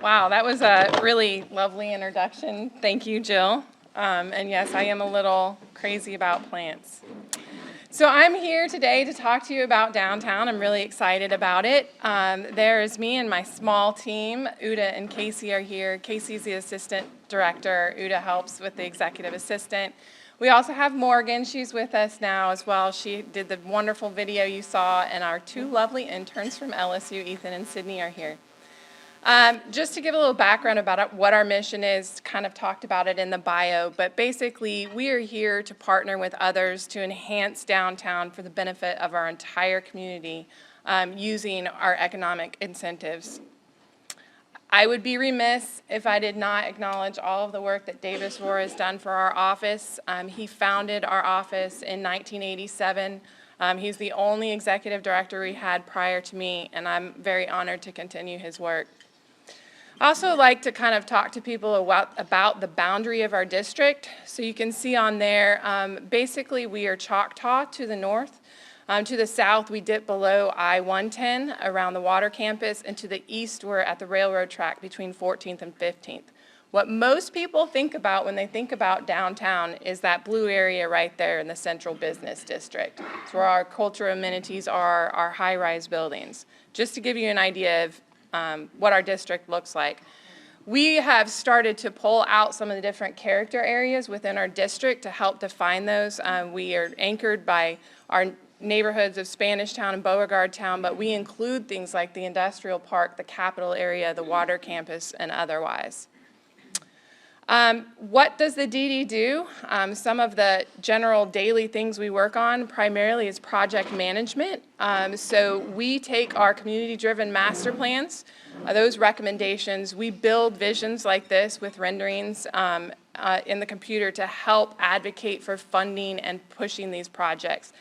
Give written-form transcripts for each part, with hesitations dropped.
Wow, that was a really lovely introduction. Thank you, Jill. And yes, I am a little crazy about plants. So I'm here today to talk to you about downtown. I'm really excited about it. There's me and my small team. Uda and Casey are here. Casey's the assistant director. Uda helps with the executive assistant. We also have Morgan. She's with us now as well. She did the wonderful video you saw, and our two lovely interns from LSU, Ethan and Sydney, are here. Just to give a little background about what our mission is, kind of talked about it in the bio, but basically we are here to partner with others to enhance downtown for the benefit of our entire community using our economic incentives. I would be remiss if I did not acknowledge all of the work that Davis Rohr has done for our office. He founded our office in 1987. He's the only executive director we had prior to me, and I'm very honored to continue his work. I also like to kind of talk to people about the boundary of our district. So you can see on there, basically we are Choctaw to the north. To the south, we dip below I-110 around the water campus, and to the east, we're at the railroad track between 14th and 15th. What most people think about when they think about downtown is that blue area right there in the central business district. It's where our cultural amenities are, our high-rise buildings. Just to give you an idea of what our district looks like. We have started to pull out some of the different character areas within our district to help define those. We are anchored by our neighborhoods of Spanish Town and Beauregard Town, but we include things like the industrial park, the Capitol area, the water campus, and otherwise. What does the DD do? Some of the general daily things we work on primarily is project management. So we take our community-driven master plans, those recommendations, we build visions like this with renderings in the computer to help advocate for funding and pushing these projects.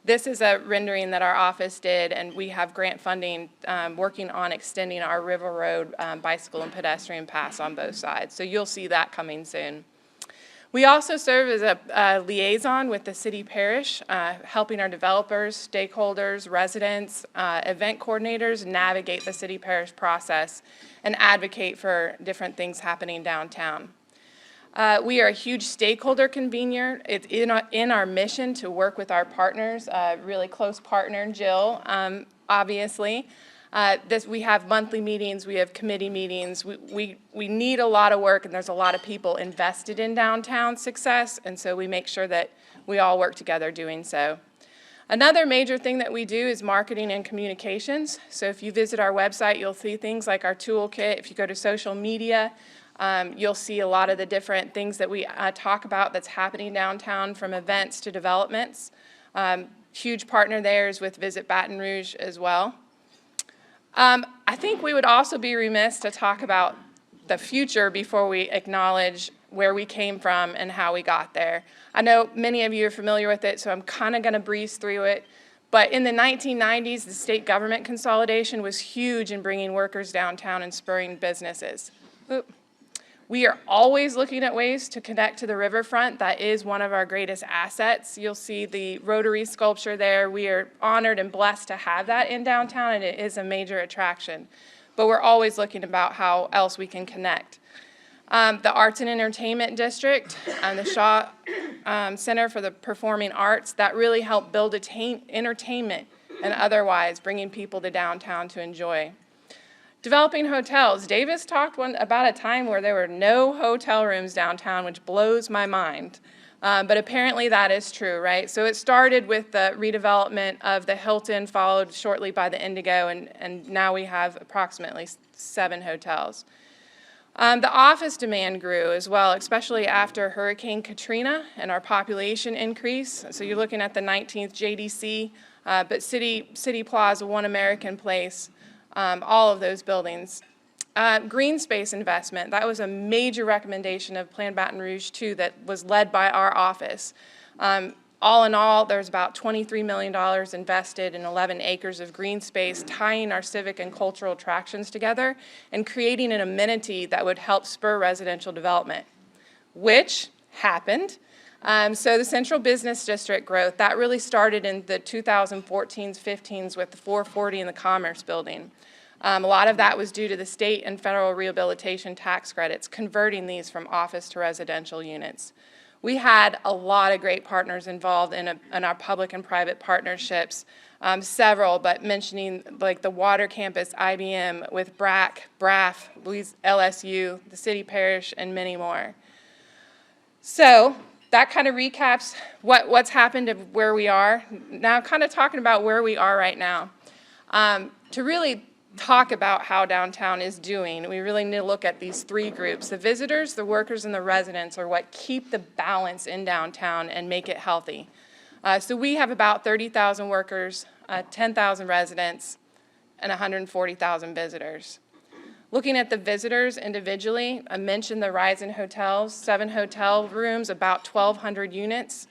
This is a rendering that our office did, and we have grant funding working on extending our River Road bicycle and pedestrian paths on both sides. So you'll see that coming soon. We also serve as a liaison with the city parish, helping our developers, stakeholders, residents, event coordinators navigate the city parish process and advocate for different things happening downtown. We are a huge stakeholder convener. It's in our mission to work with our partners, really close partner, Jill, obviously. We have monthly meetings, we have committee meetings. We need a lot of work, and there's a lot of people invested in downtown success, and so we make sure that we all work together doing so. Another major thing that we do is marketing and communications. So if you visit our website, you'll see things like our toolkit. If you go to social media, you'll see a lot of the different things that we talk about that's happening downtown, from events to developments. Huge partner there is with Visit Baton Rouge as well. I think we would also be remiss to talk about the future before we acknowledge where we came from and how we got there. I know many of you are familiar with it, so I'm kind of going to breeze through it. But in the 1990s, the state government consolidation was huge in bringing workers downtown and spurring businesses. We are always looking at ways to connect to the riverfront. That is one of our greatest assets. You'll see the Rotary sculpture there. We are honored and blessed to have that in downtown, and it is a major attraction. But we're always looking about how else we can connect. The Arts and Entertainment District and the Shaw Center for the Performing Arts, that really helped build entertainment and otherwise bringing people to downtown to enjoy. Developing hotels. Davis talked about a time where there were no hotel rooms downtown, which blows my mind. But apparently that is true, right? So it started with the redevelopment of the Hilton, followed shortly by the Indigo, and now we have approximately 7 hotels. The office demand grew as well, especially after Hurricane Katrina and our population increase. So you're looking at the 19th JDC, but City Plaza, One American Place, all of those buildings. Green space investment, that was a major recommendation of Plan Baton Rouge 2 that was led by our office. All in all, there's about $23 million invested in 11 acres of green space, tying our civic and cultural attractions together and creating an amenity that would help spur residential development, which happened. So the Central Business District growth, that really started in the 2014s, 15s with the 440 and the Commerce Building. A lot of that was due to the state and federal rehabilitation tax credits, converting these from office to residential units. We had a lot of great partners involved in our public and private partnerships, several, but mentioning like the Water Campus, IBM, with BRAF, LSU, the City Parish, and many more. So that kind of recaps what's happened to where we are. Now kind of talking about where we are right now. To really talk about how downtown is doing, we really need to look at these three groups. The visitors, the workers, and the residents are what keep the balance in downtown and make it healthy. So we have about 30,000 workers, 10,000 residents, and 140,000 visitors. Looking at the visitors individually, I mentioned the rise in hotels, 7 hotel rooms, about 1,200 units.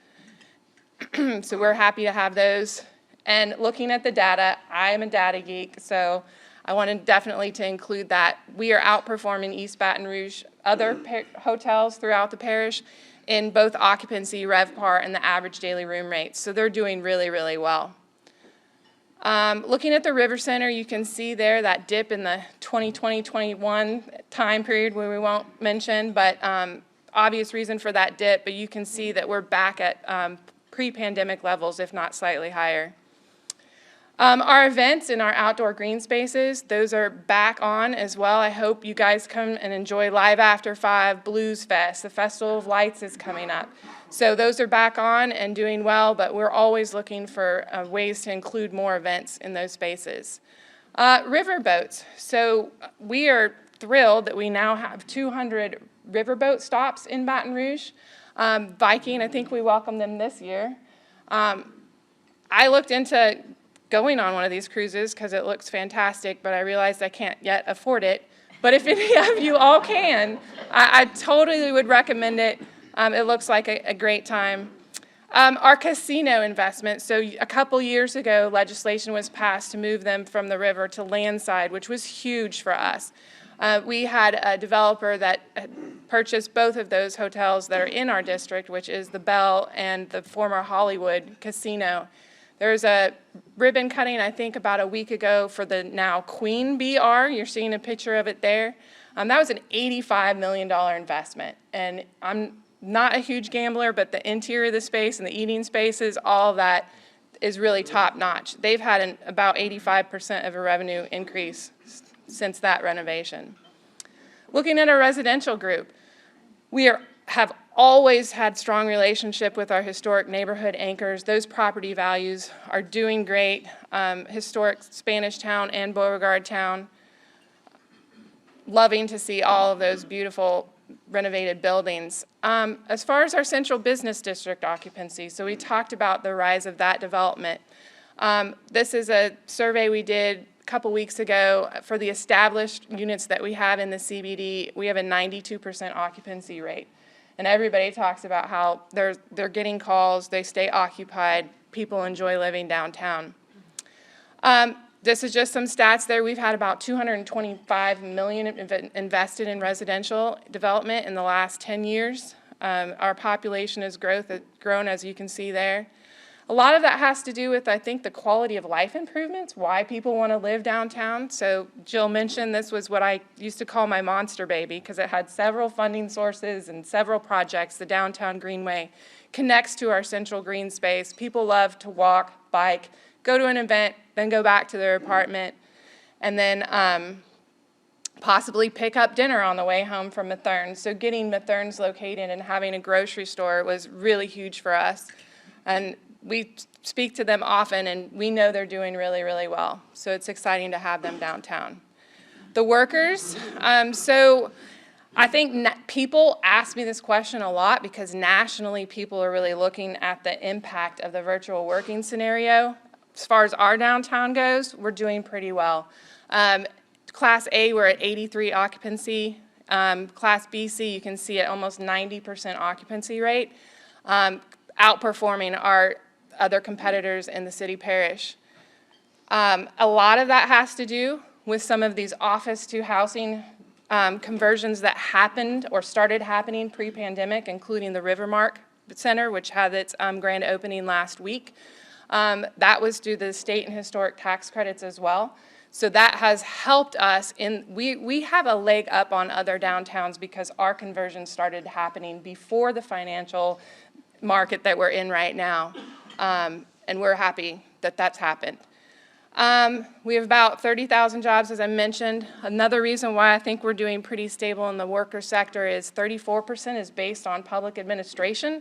So we're happy to have those. And looking at the data, I am a data geek, so I wanted definitely to include that. We are outperforming East Baton Rouge, other hotels throughout the parish in both occupancy, RevPAR, and the average daily room rates. So they're doing really, really well. Looking at the River Center, you can see there that dip in the 2020-21 time period where we won't mention, but obvious reason for that dip, but you can see that we're back at pre-pandemic levels, if not slightly higher. Our events in our outdoor green spaces, those are back on as well. I hope you guys come and enjoy Live After 5, Blues Fest. The Festival of Lights is coming up. So those are back on and doing well, but we're always looking for ways to include more events in those spaces. Riverboats. So we are thrilled that we now have 200 riverboat stops in Baton Rouge. Viking, I think we welcomed them this year. I looked into going on one of these cruises because it looks fantastic, but I realized I can't yet afford it. But if any of you all can, I totally would recommend it. It looks like a great time. Our casino investment, so a couple years ago, legislation was passed to move them from the river to landside, which was huge for us. We had a developer that purchased both of those hotels that are in our district, which is the Bell and the former Hollywood Casino. There's a ribbon cutting, I think, about a week ago for the now Queen BR. You're seeing a picture of it there. That was an $85 million investment. And I'm not a huge gambler, but the interior of the space and the eating spaces, all of that is really top notch. They've had about 85% of a revenue increase since that renovation. Looking at our residential group, we have always had strong relationship with our historic neighborhood anchors. Those property values are doing great. Historic Spanish Town and Beauregard Town, loving to see all of those beautiful renovated buildings. As far as our central business district occupancy, so we talked about the rise of that development. This is a survey we did a couple weeks ago for the established units that we have in the CBD. We have a 92% occupancy rate. And everybody talks about how they're getting calls, they stay occupied, people enjoy living downtown. This is just some stats there. We've had about $225 million invested in residential development in the last 10 years. Our population has grown, as you can see there. A lot of that has to do with, I think, the quality of life improvements, why people want to live downtown. So Jill mentioned this was what I used to call my monster baby because it had several funding sources and several projects. The Downtown Greenway connects to our central green space. People love to walk, bike, go to an event, then go back to their apartment, and then possibly pick up dinner on the way home from Methurns. So getting Methurns located and having a grocery store was really huge for us. And we speak to them often, and we know they're doing really, really well. So it's exciting to have them downtown. The workers, so I think people ask me this question a lot because nationally people are really looking at the impact of the virtual working scenario. As far as our downtown goes, we're doing pretty well. Class A, we're at 83 occupancy. Class BC, you can see at almost 90% occupancy rate, outperforming our other competitors in the city parish. A lot of that has to do with some of these office to housing conversions that happened or started happening pre-pandemic, including the Rivermark Center, which had its grand opening last week. That was due to the state and historic tax credits as well. So that has helped us we have a leg up on other downtowns because our conversion started happening before the financial market that we're in right now. And we're happy that that's happened. We have about 30,000 jobs, as I mentioned. Another reason why I think we're doing pretty stable in the worker sector is 34% is based on public administration.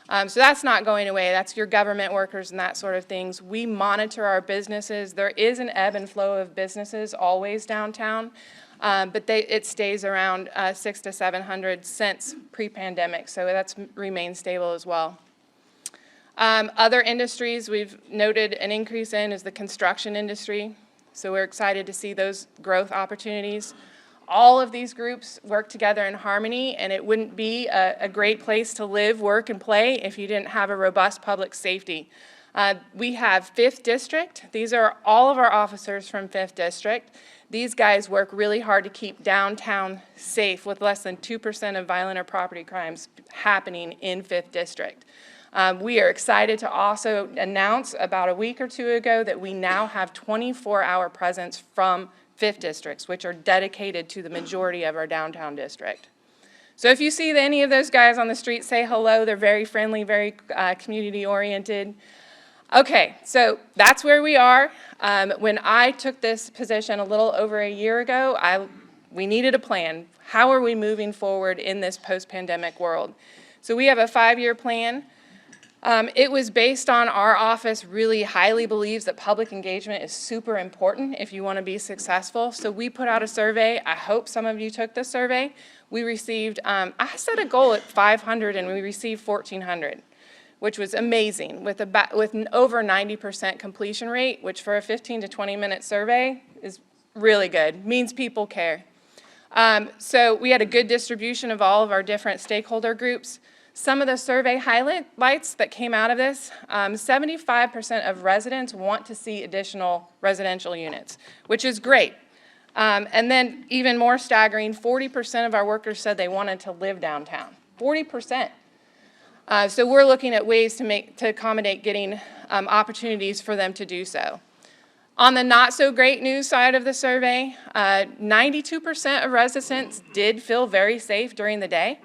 So that's not going away. That's your government workers and that sort of things. We monitor our businesses. There is an ebb and flow of businesses always downtown, but it stays around 600 to 700 since pre-pandemic, so that's remained stable as well. Other industries we've noted an increase in is the construction industry, so we're excited to see those growth opportunities. All of these groups work together in harmony, and it wouldn't be a great place to live, work, and play if you didn't have a robust public safety. We have 5th District. These are all of our officers from 5th District. These guys work really hard to keep downtown safe with less than 2% of violent or property crimes happening in 5th District. We are excited to also announce about a week or two ago that we now have 24-hour presence from 5th districts, which are dedicated to the majority of our downtown district. So if you see any of those guys on the street, say hello. They're very friendly, very community-oriented. Okay, so that's where we are. When I took this position a little over a year ago, we needed a plan. How are we moving forward in this post-pandemic world? So we have a 5-year plan. It was based on our office really highly believes that public engagement is super important if you want to be successful. So we put out a survey. I hope some of you took the survey. We received, I set a goal at 500 and we received 1,400, which was amazing with an over 90% completion rate, which for a 15 to 20 minute survey is really good, means people care. So we had a good distribution of all of our different stakeholder groups. Some of the survey highlights that came out of this, 75% of residents want to see additional residential units, which is great. And then even more staggering, 40% of our workers said they wanted to live downtown, 40%. So we're looking at ways to accommodate getting opportunities for them to do so. On the not so great news side of the survey, 92% of residents did feel very safe during the day.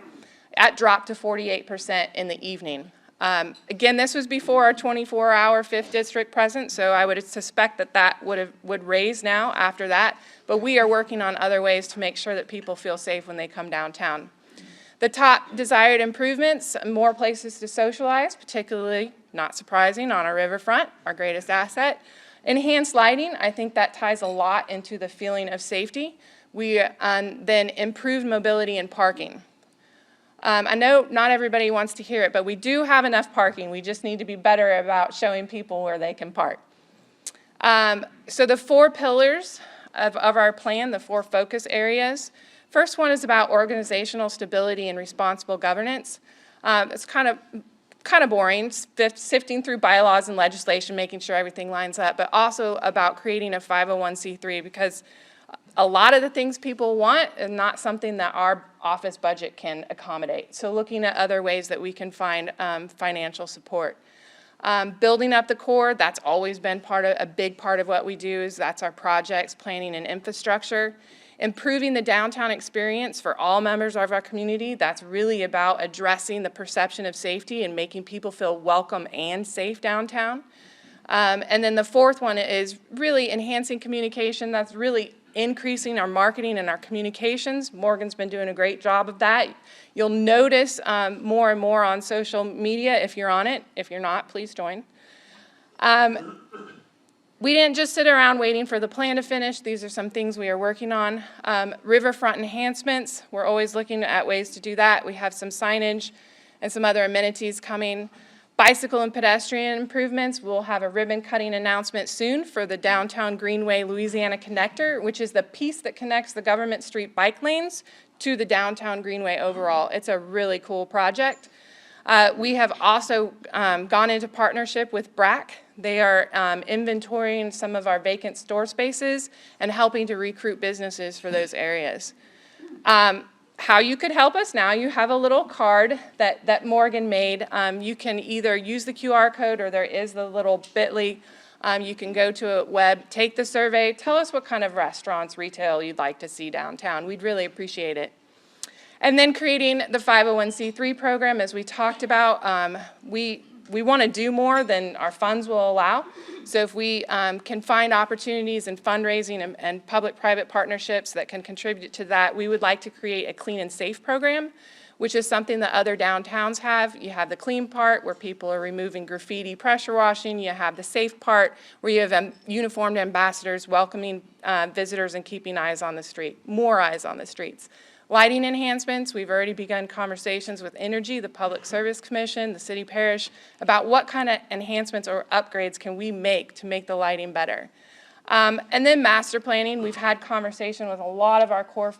That dropped to 48% in the evening. Again, this was before our 24-hour 5th District presence, so I would suspect that would raise now after that. But we are working on other ways to make sure that people feel safe when they come downtown. The top desired improvements, more places to socialize, particularly, not surprising, on our riverfront, our greatest asset. Enhanced lighting, I think that ties a lot into the feeling of safety. We then improved mobility and parking. I know not everybody wants to hear it, but we do have enough parking. We just need to be better about showing people where they can park. So the 4 pillars of our plan, the 4 focus areas. First one is about organizational stability and responsible governance. It's kind of boring, sifting through bylaws and legislation, making sure everything lines up, but also about creating a 501c3 because a lot of the things people want are not something that our office budget can accommodate. So looking at other ways that we can find financial support. Building up the core, that's always been a big part of what we do, that's our projects, planning, and infrastructure. Improving the downtown experience for all members of our community, that's really about addressing the perception of safety and making people feel welcome and safe downtown. And then the 4th one is really enhancing communication. That's really increasing our marketing and our communications. Morgan's been doing a great job of that. You'll notice more and more on social media if you're on it. If you're not, please join. We didn't just sit around waiting for the plan to finish. These are some things we are working on. Riverfront enhancements, we're always looking at ways to do that. We have some signage and some other amenities coming. Bicycle and pedestrian improvements, we'll have a ribbon cutting announcement soon for the Downtown Greenway Louisiana Connector, which is the piece that connects the Government Street bike lanes to the Downtown Greenway overall. It's a really cool project. We have also gone into partnership with BRAC. They are inventorying some of our vacant store spaces and helping to recruit businesses for those areas. How you could help us now, you have a little card that Morgan made. You can either use the QR code or there is the little bit.ly You can go to a web, take the survey, tell us what kind of restaurants, retail you'd like to see downtown. We'd really appreciate it. And then creating the 501c3 program, as we talked about, we want to do more than our funds will allow. So if we can find opportunities in fundraising and public-private partnerships that can contribute to that, we would like to create a clean and safe program, which is something that other downtowns have. You have the clean part where people are removing graffiti, pressure washing. You have the safe part where you have uniformed ambassadors welcoming visitors and keeping eyes on the street, more eyes on the streets. Lighting enhancements, we've already begun conversations with Energy, the Public Service Commission, the city parish, about what kind of enhancements or upgrades can we make to make the lighting better. And then master planning, we've had conversation with a lot of our core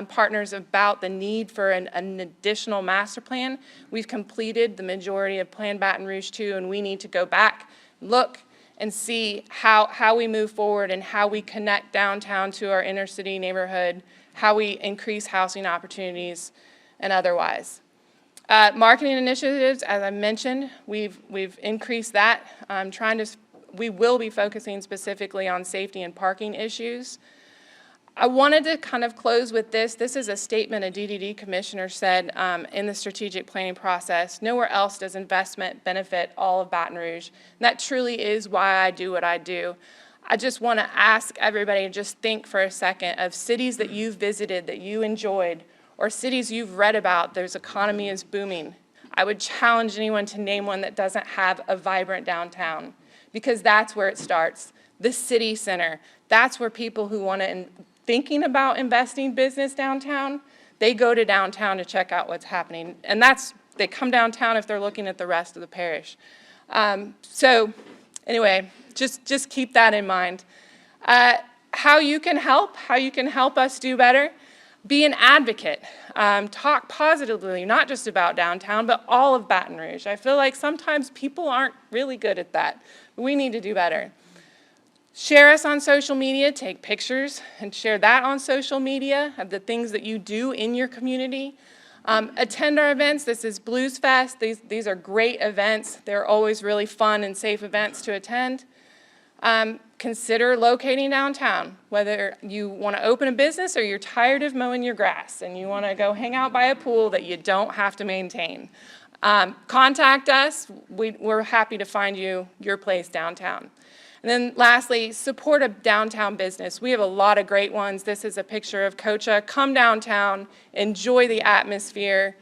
partners about the need for an additional master plan. We've completed the majority of Plan Baton Rouge 2, and we need to go back, look, and see how we move forward and how we connect downtown to our inner city neighborhood, how we increase housing opportunities and otherwise. Marketing initiatives, as I mentioned, we've increased that. We will be focusing specifically on safety and parking issues. I wanted to kind of close with this. This is a statement a DDD commissioner said in the strategic planning process. Nowhere else does investment benefit all of Baton Rouge. And that truly is why I do what I do. I just want to ask everybody to just think for a second of cities that you've visited, that you enjoyed, or cities you've read about, their economy is booming. I would challenge anyone to name one that doesn't have a vibrant downtown, because that's where it starts. The city center, that's where people who want to, thinking about investing business downtown, they go to downtown to check out what's happening. And they come downtown if they're looking at the rest of the parish. So anyway, just keep that in mind. How you can help us do better, be an advocate. Talk positively, not just about downtown, but all of Baton Rouge. I feel like sometimes people aren't really good at that. We need to do better. Share us on social media, take pictures and share that on social media of the things that you do in your community. Attend our events. This is Blues Fest. These are great events. They're always really fun and safe events to attend. Consider locating downtown, whether you want to open a business or you're tired of mowing your grass and you want to go hang out by a pool that you don't have to maintain. Contact us. We're happy to find you your place downtown. And then lastly, support a downtown business. We have a lot of great ones. This is a picture of Cocha. Come downtown, enjoy the atmosphere.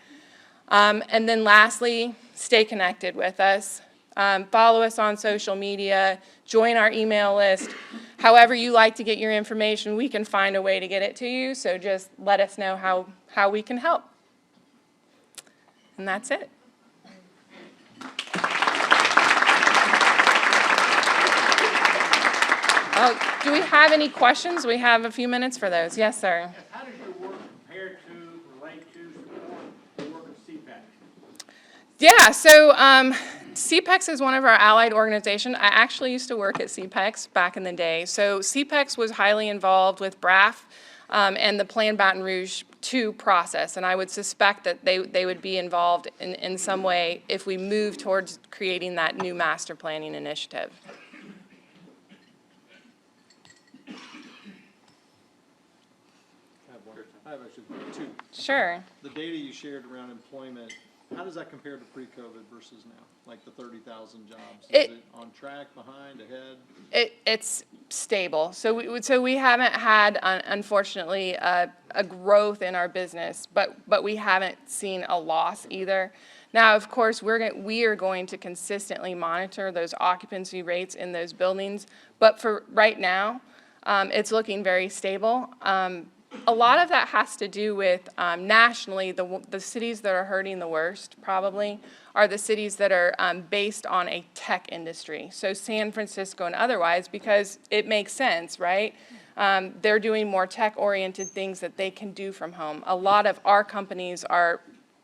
And then lastly, stay connected with us. Follow us on social media, join our email list. However you like to get your information, we can find a way to get it to you. So just let us know how we can help. And that's it. Oh, do we have any questions? We have a few minutes for those. Yes, sir. How does your work compare to, relate to, support the work of CPAC? Yeah, so CPEX is one of our allied organizations. I actually used to work at CPEX back in the day. So CPEX was highly involved with BRAF and the Plan Baton Rouge 2 process, and I would suspect that they would be involved in some way if we move towards creating that new master planning initiative. I have actually two. Sure. The data you shared around employment, how does that compare to pre-COVID versus now? Like the 30,000 jobs? Is it on track, behind, ahead? It's stable. So we haven't had, unfortunately, a growth in our business, but we haven't seen a loss either. Now, of course, we are going to consistently monitor those occupancy rates in those buildings, but for right now, it's looking very stable. A lot of that has to do with nationally, the cities that are hurting the worst probably are the cities that are based on a tech industry. So San Francisco and otherwise, because it makes sense, right? They're doing more tech-oriented things that they can do from home. A lot of our companies are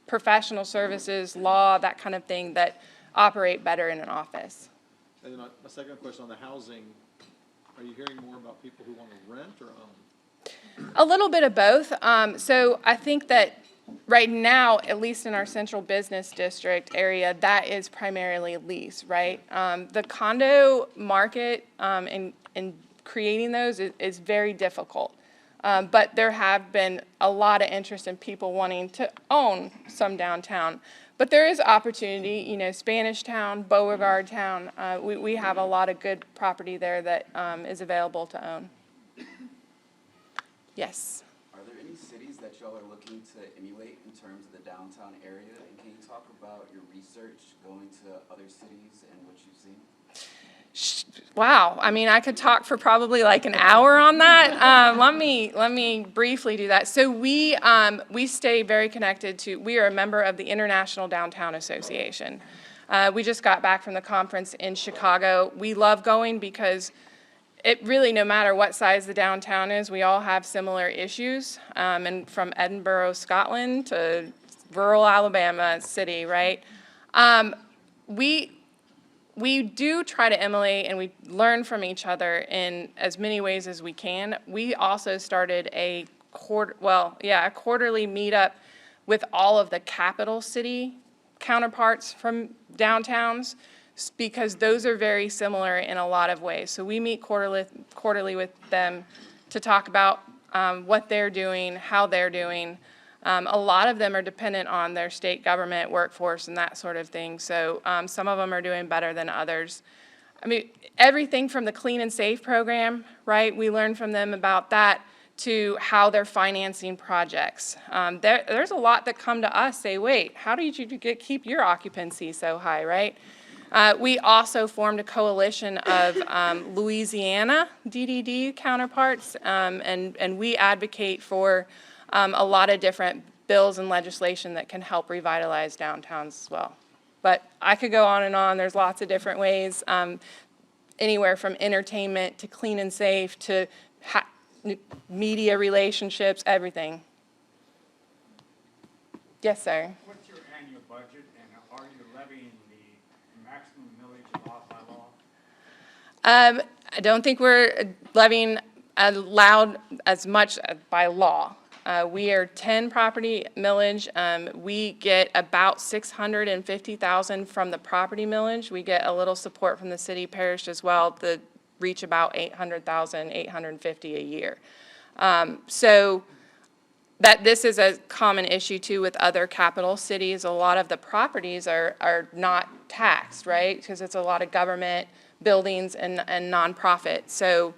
professional services, law, that kind of thing that operate better in an office. And then my second question on the housing, are you hearing more about people who want to rent or own? A little bit of both. So I think that Right now, at least in our central business district area, that is primarily lease, right? The condo market in creating those is very difficult. But there have been a lot of interest in people wanting to own some downtown. But there is opportunity, Spanish Town, Beauregard Town, we have a lot of good property there that is available to own. Yes. Are there any cities that y'all are looking to emulate in terms of the downtown area? And can you talk about your research going to other cities and what you've seen? Wow, I mean, I could talk for probably like an hour on that. Let me briefly do that. So we stay very connected to. We are a member of the International Downtown Association. We just got back from the conference in Chicago. We love going because it really, no matter what size the downtown is, we all have similar issues. And from Edinburgh, Scotland to rural Alabama city, right? We do try to emulate and we learn from each other in as many ways as we can. We also started a quarterly meetup with all of the capital city counterparts from downtowns because those are very similar in a lot of ways. So we meet quarterly with them to talk about what they're doing, how they're doing. A lot of them are dependent on their state government workforce and that sort of thing. So some of them are doing better than others. I mean, everything from the Clean and Safe program, right? We learn from them about that to how they're financing projects. There's a lot that come to us say, wait, how do you keep your occupancy so high, right? We also formed a coalition of Louisiana DDD counterparts, and we advocate for a lot of different bills and legislation that can help revitalize downtowns as well. But I could go on and on. There's lots of different ways, anywhere from entertainment to clean and safe to media relationships, everything. Yes, sir. What's your annual budget, and are you levying the maximum millage allowed by law? I don't think we're levying allowed as much by law. We are 10 property millage. We get about $650,000 from the property millage. We get a little support from the city parish as well to reach about $800,000, $850,000 a year. So that this is a common issue too with other capital cities. A lot of the properties are not taxed, right? Because it's a lot of government buildings and nonprofit. So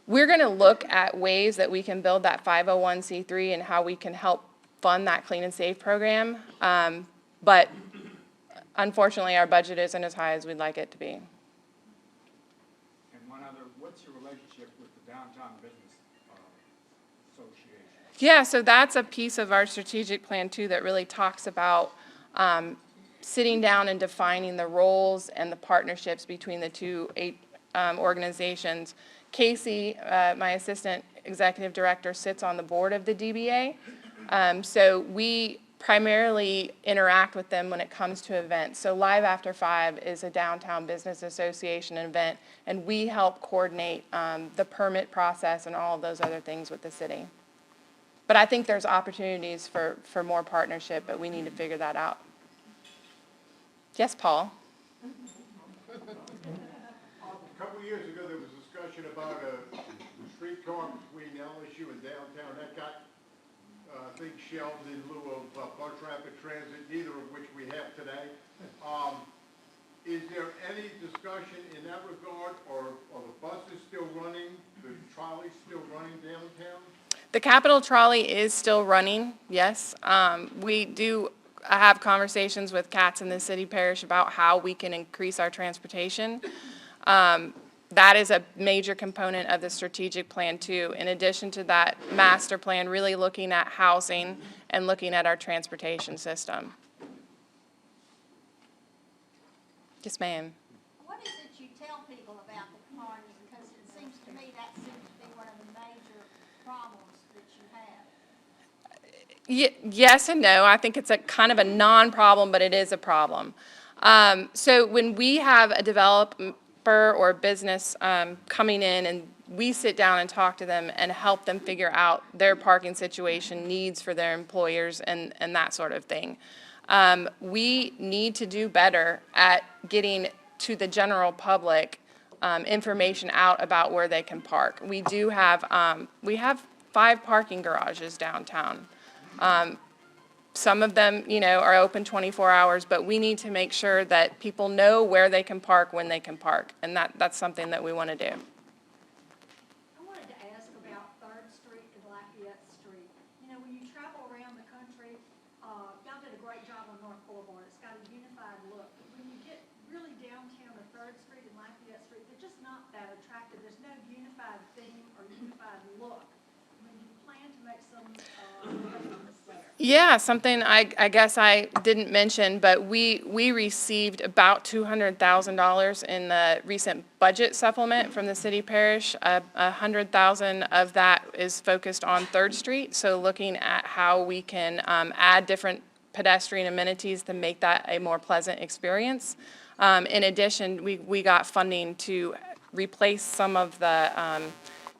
we're going to look at ways that we can build that 501c3 and how we can help fund that Clean and Safe program. But unfortunately, our budget isn't as high as we'd like it to be. And one other, what's your relationship with the Downtown Business Association? Yeah, so that's a piece of our strategic plan too that really talks about sitting down and defining the roles and the partnerships between the two organizations. Casey, my assistant executive director, sits on the board of the DBA. So we primarily interact with them when it comes to events. So Live After 5 is a Downtown Business Association event, and we help coordinate the permit process and all of those other things with the city. But I think there's opportunities for more partnership, but we need to figure that out. Yes, Paul? A couple of years ago, there was discussion about a streetcar between LSU and downtown. That got, I think, shelved in lieu of bus rapid transit, neither of which we have today. Is there any discussion in that regard, or are the buses still running, the trolleys still running downtown? The Capitol Trolley is still running, yes. We do have conversations with Katz and the city parish about how we can increase our transportation. That is a major component of the strategic plan too. In addition to that master plan, really looking at housing and looking at our transportation system. Yes, ma'am. What is it you tell people about the parking? Because it seems to me that seems to be one of the major problems that you have. Yes and no. I think it's a kind of a non-problem, but it is a problem. So when we have a developer or a business coming in and we sit down and talk to them and help them figure out their parking situation, needs for their employers, and that sort of thing. We need to do better at getting to the general public information out about where they can park. We have 5 parking garages downtown. Some of them, are open 24 hours, but we need to make sure that people know where they can park, when they can park, and that's something that we want to do. I wanted to ask about Third Street and Lafayette Street. When you travel around the country, y'all did a great job on North Boulevard. It's got a unified look. But when you get really downtown to Third Street and Lafayette Street, they're just not that attractive. There's no unified theme or unified look. Do you plan to make some improvements there? Yeah, something I guess I didn't mention, but we received about $200,000 in the recent budget supplement from the city parish. $100,000 of that is focused on Third Street, so looking at how we can add different pedestrian amenities to make that a more pleasant experience. In addition, we got funding to replace some of the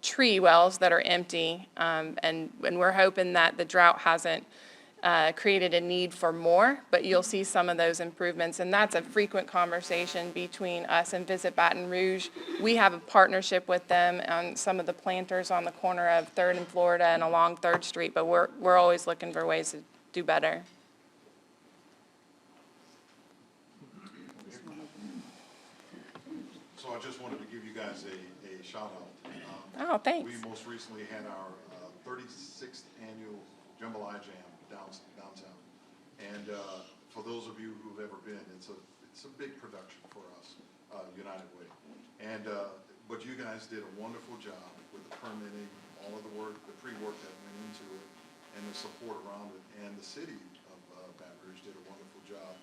tree wells that are empty, and we're hoping that the drought hasn't created a need for more, but you'll see some of those improvements, and that's a frequent conversation between us and Visit Baton Rouge. We have a partnership with them on some of the planters on the corner of 3rd and Florida and along 3rd Street, but we're always looking for ways to do better. So I just wanted to give you guys a shout out. Oh, thanks. We most recently had our 36th annual Jambalaya Jam downtown. And for those of you who've ever been, it's a big production for us, United Way. And but you guys did a wonderful job with the permitting, all of the work, the pre-work that went into it, and the support around it. And the city of Baton Rouge did a wonderful job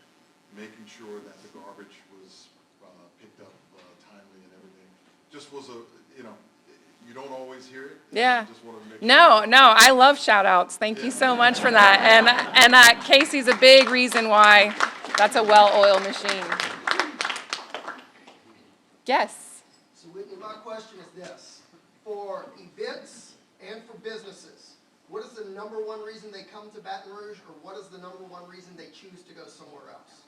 making sure that the garbage was picked up timely and everything. Just was you don't always hear it. Yeah. Just wanted to make No, I love shout outs. Thank you so much for that. And Casey's a big reason why that's a well-oiled machine. Yes. So Whitney, my question is this. For events and for businesses, what is the number one reason they come to Baton Rouge, or what is the number one reason they choose to go somewhere else?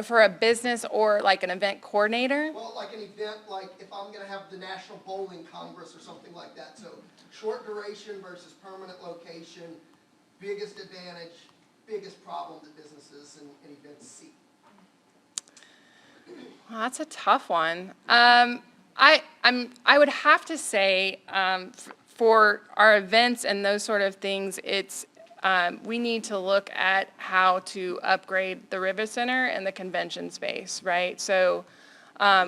For a business or like an event coordinator? Well, like an event, like if I'm going to have the National Bowling Congress or something like that. So short duration versus permanent location, biggest advantage, biggest problem that businesses and events see. Well, that's a tough one. I would have to say for our events and those sort of things, it's we need to look at how to upgrade the River Center and the convention space, right? So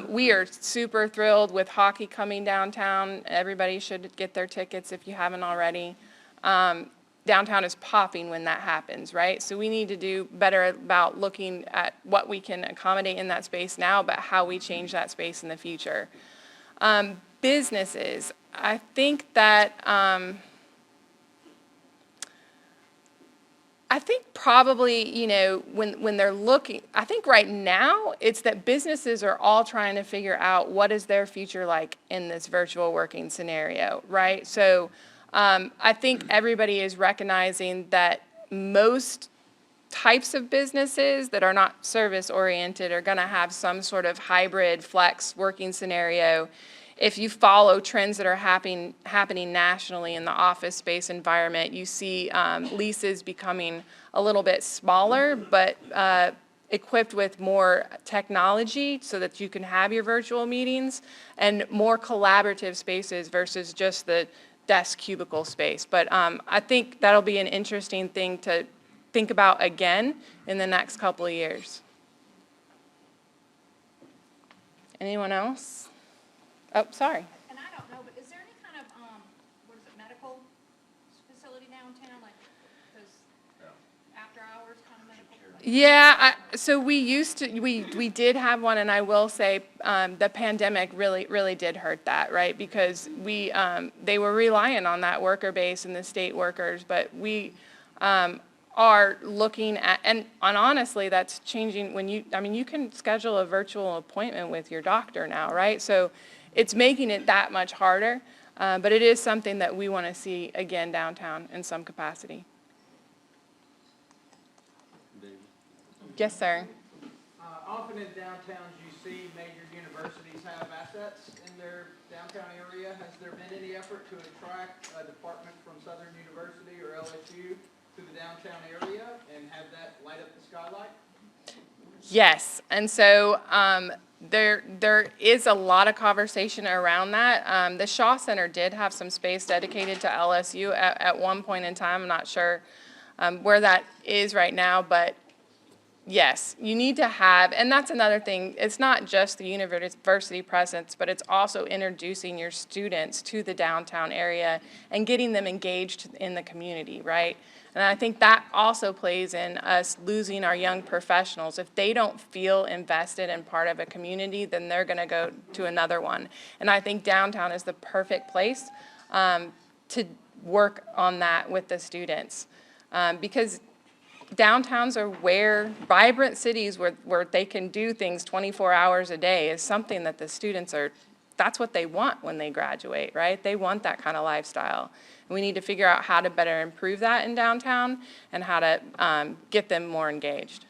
we are super thrilled with hockey coming downtown. Everybody should get their tickets if you haven't already. Downtown is popping when that happens, right? So we need to do better about looking at what we can accommodate in that space now, but how we change that space in the future. Businesses, I think that I think probably, when they're looking, I think right now it's that businesses are all trying to figure out what is their future like in this virtual working scenario, right? So I think everybody is recognizing that most types of businesses that are not service oriented are going to have some sort of hybrid flex working scenario. If you follow trends that are happening nationally in the office space environment, you see leases becoming a little bit smaller, but equipped with more technology so that you can have your virtual meetings, and more collaborative spaces versus just the desk cubicle space. But I think that'll be an interesting thing to think about again in the next couple of years. Anyone else? Oh, sorry. And I don't know, but is there any kind of, medical facility downtown, like those after hours kind of medical? Yeah, so we did have one, and I will say the pandemic really did hurt that, right? Because they were relying on that worker base and the state workers, but we are looking at, and honestly, that's changing when you can schedule a virtual appointment with your doctor now, right? So it's making it that much harder, but it is something that we want to see again downtown in some capacity. David? Yes, sir. Often in downtowns, you see major universities have assets in their downtown area. Has there been any effort to attract a department from Southern University or LSU to the downtown area and have that light up the skylight? Yes, and so there is a lot of conversation around that. The Shaw Center did have some space dedicated to LSU at one point in time. I'm not sure where that is right now, but yes, you need to have, and that's another thing, it's not just the university presence, but it's also introducing your students to the downtown area and getting them engaged in the community, right? And I think that also plays in us losing our young professionals. If they don't feel invested in part of a community, then they're going to go to another one. And I think downtown is the perfect place to work on that with the students. Because downtowns are where vibrant cities where they can do things 24 hours a day is something that the students that's what they want when they graduate, right? They want that kind of lifestyle. And we need to figure out how to better improve that in downtown and how to get them more engaged.